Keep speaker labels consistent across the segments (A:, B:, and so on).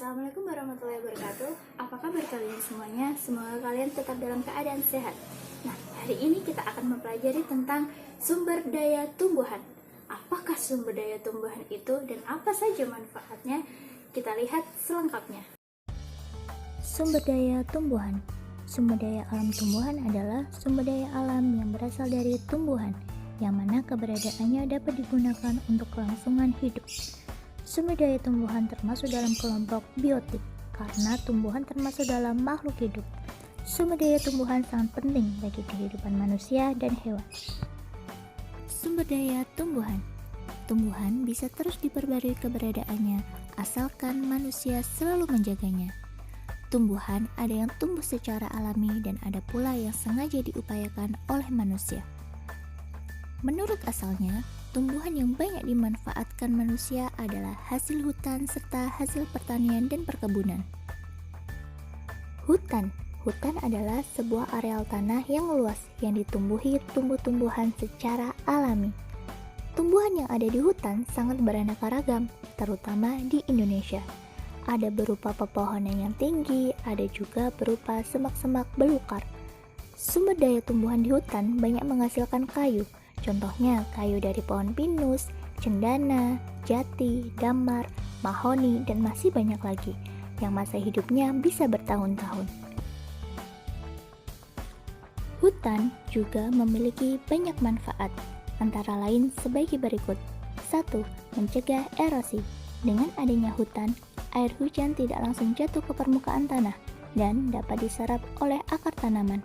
A: Assalamualaikum warahmatullahi wabarakatuh. Apa kabar kalian semuanya? Semoga kalian tetap dalam keadaan sehat. Nah, hari ini kita akan mempelajari tentang sumber daya tumbuhan. Apakah sumber daya tumbuhan itu dan apa saja manfaatnya? Kita lihat selengkapnya.
B: Sumber daya tumbuhan. Sumber daya alam tumbuhan adalah sumber daya alam yang berasal dari tumbuhan, yang mana keberadaannya dapat digunakan untuk kelangsungan hidup. Sumber daya tumbuhan termasuk dalam kelompok biotik, karena tumbuhan termasuk dalam makhluk hidup. Sumber daya tumbuhan sangat penting bagi kehidupan manusia dan hewan. Sumber daya tumbuhan. Tumbuhan bisa terus diperbarui keberadaannya, asalkan manusia selalu menjaganya. Tumbuhan ada yang tumbuh secara alami dan ada pula yang sengaja diupayakan oleh manusia. Menurut asalnya, tumbuhan yang banyak dimanfaatkan manusia adalah hasil hutan serta hasil pertanian dan perkebunan. Hutan adalah sebuah areal tanah yang luas yang ditumbuhi tumbuh-tumbuhan secara alami. Tumbuhan yang ada di hutan sangat beraneka ragam, terutama di Indonesia. Ada berupa pepohonan yang tinggi, ada juga berupa semak-semak belukar. Sumber daya tumbuhan di hutan banyak menghasilkan kayu. Contohnya kayu dari pohon pinus, cendana, jati, damar, mahoni, dan masih banyak lagi yang masa hidupnya bisa bertahun-tahun. Hutan juga memiliki banyak manfaat, antara lain sebagai berikut. 1. Mencegah erosi. Dengan adanya hutan, air hujan tidak langsung jatuh ke permukaan tanah dan dapat diserap oleh akar tanaman.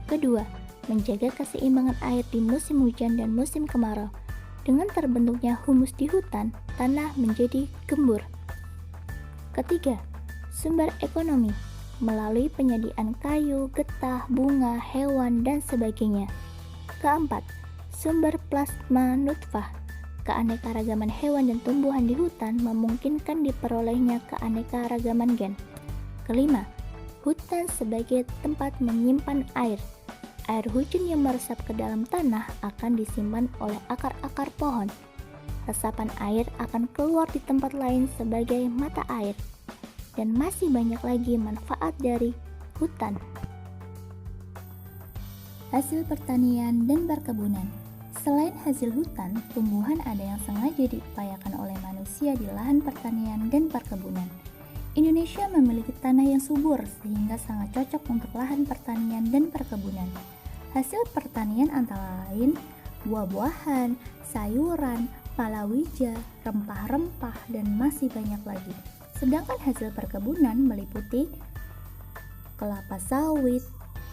B: Kedua, menjaga keseimbangan air di musim hujan dan musim kemarau. Dengan terbentuknya humus di hutan, tanah menjadi gembur. Ketiga, sumber ekonomi melalui penyediaan kayu, getah, bunga, hewan, dan sebagainya. Keempat, sumber plasma nutfah. Keanekaragaman hewan dan tumbuhan di hutan memungkinkan diperolehnya keanekaragaman gen. Kelima, hutan sebagai tempat menyimpan air. Air hujan yang meresap ke dalam tanah akan disimpan oleh akar-akar pohon. Resapan air akan keluar di tempat lain sebagai mata air. Dan masih banyak lagi manfaat dari hutan. Hasil pertanian dan perkebunan. Selain hasil hutan, tumbuhan ada yang sengaja diupayakan oleh manusia di lahan pertanian dan perkebunan. Indonesia memiliki tanah yang subur sehingga sangat cocok untuk lahan pertanian dan perkebunan. Hasil pertanian antara lain buah-buahan, sayuran, palawija, rempah-rempah, dan masih banyak lagi. Sedangkan hasil perkebunan meliputi kelapa sawit,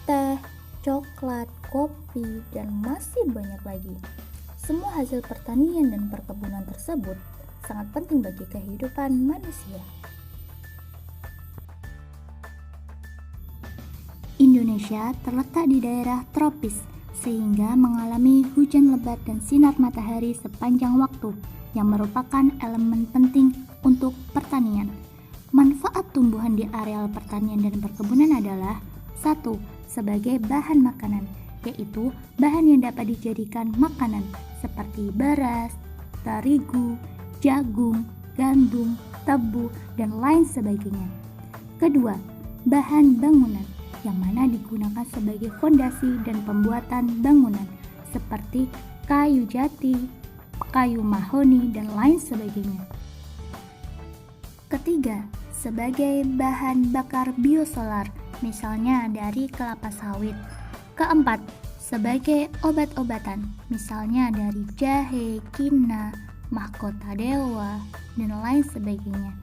B: teh, coklat, kopi, dan masih banyak lagi. Semua hasil pertanian dan perkebunan tersebut sangat penting bagi kehidupan manusia. Indonesia terletak di daerah tropis, sehingga mengalami hujan lebat dan sinar matahari sepanjang waktu, yang merupakan elemen penting untuk pertanian. Manfaat tumbuhan di areal pertanian dan perkebunan adalah 1. Sebagai bahan makanan, yaitu bahan yang dapat dijadikan makanan seperti beras, terigu, jagung, gandum, tebu, dan lain sebagainya. Kedua, bahan bangunan, yang mana digunakan sebagai fondasi dan pembuatan bangunan seperti kayu jati, kayu mahoni, dan lain sebagainya. Ketiga, sebagai bahan bakar biosolar, misalnya dari kelapa sawit. Keempat, sebagai obat-obatan, misalnya dari jahe, kina, mahkota dewa, dan lain sebagainya.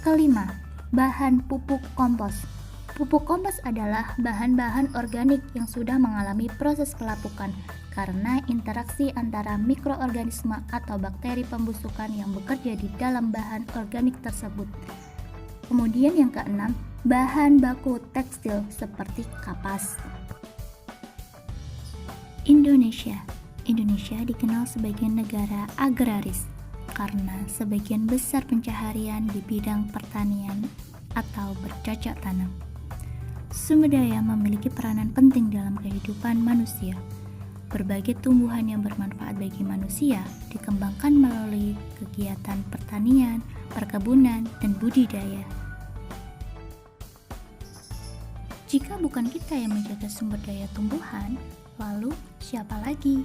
B: Kelima, bahan pupuk kompos. Pupuk kompos adalah bahan-bahan organik yang sudah mengalami proses pelapukan karena interaksi antara mikroorganisme atau bakteri pembusukan yang bekerja di dalam bahan organik tersebut. Kemudian yang keenam, bahan baku tekstil seperti kapas. Indonesia dikenal sebagai negara agraris karena sebagian besar pencaharian di bidang pertanian atau bercocok tanam. Sumber daya memiliki peranan penting dalam kehidupan manusia. Berbagai tumbuhan yang bermanfaat bagi manusia dikembangkan melalui kegiatan pertanian, perkebunan, dan budidaya.
A: Jika bukan kita yang menjaga sumber daya tumbuhan, lalu siapa lagi?